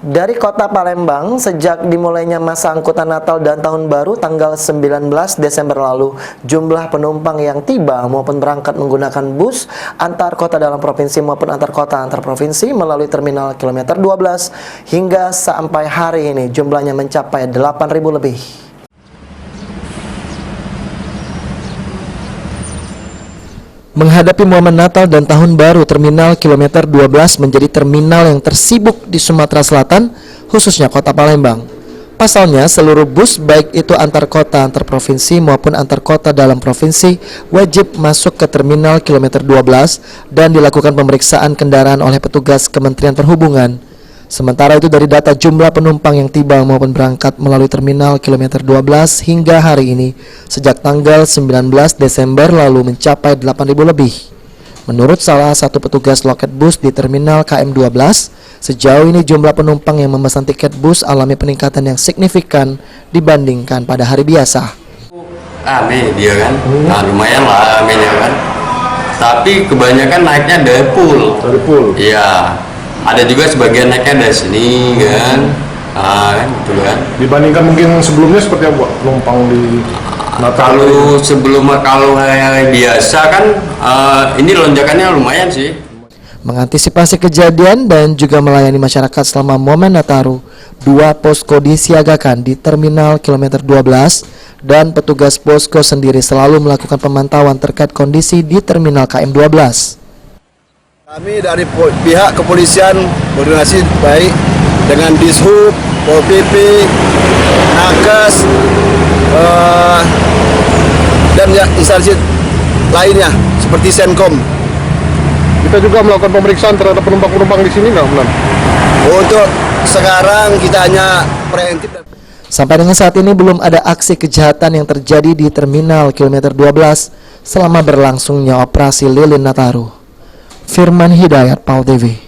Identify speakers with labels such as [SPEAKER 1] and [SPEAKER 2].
[SPEAKER 1] Dari kota Palembang, sejak dimulainya masa angkutan Natal dan Tahun Baru tanggal 19 Desember lalu, jumlah penumpang yang tiba maupun berangkat menggunakan bus antar kota dalam provinsi maupun antar kota antar provinsi melalui terminal kilometer 12 hingga sampai hari ini jumlahnya mencapai 8.000 lebih. Menghadapi momen Natal dan Tahun Baru, terminal kilometer 12 menjadi terminal yang tersibuk di Sumatera Selatan, khususnya kota Palembang. Pasalnya, seluruh bus baik itu antar kota, antar provinsi maupun antar kota dalam provinsi wajib masuk ke terminal kilometer 12 dan dilakukan pemeriksaan kendaraan oleh petugas Kementerian Perhubungan. Sementara itu, dari data jumlah penumpang yang tiba maupun berangkat melalui terminal kilometer 12 hingga hari ini, sejak tanggal 19 Desember lalu mencapai 8.000 lebih. Menurut salah satu petugas loket bus di terminal KM12, sejauh ini jumlah penumpang yang memesan tiket bus alami peningkatan yang signifikan dibandingkan pada hari biasa.
[SPEAKER 2] Rame dia kan, lumayan lah ramenya kan. Tapi kebanyakan naiknya dari pool. Iya. Ada juga sebagian naiknya dari sini kan, kan gitu kan. Dibandingkan mungkin sebelumnya seperti apa penumpang di Natal? Kalau hari biasa kan ini lonjakannya lumayan sih.
[SPEAKER 1] Mengantisipasi kejadian dan juga melayani masyarakat selama momen Nataru, 2 posko disiagakan di terminal kilometer 12 dan petugas posko sendiri selalu melakukan pemantauan terkait kondisi di terminal KM12.
[SPEAKER 3] Kami dari pihak kepolisian koordinasi baik dengan Dishub, Pol PP, Nakes, dan instansi lainnya seperti Senkom.
[SPEAKER 4] Kita juga melakukan pemeriksaan terhadap penumpang-penumpang di sini nggak, Bulan?
[SPEAKER 3] Untuk sekarang kita hanya preventif.
[SPEAKER 1] Sampai dengan saat ini belum ada aksi kejahatan yang terjadi di terminal kilometer 12 selama berlangsungnya operasi Lilin Nataru. Firman Hidayat, PAL TV.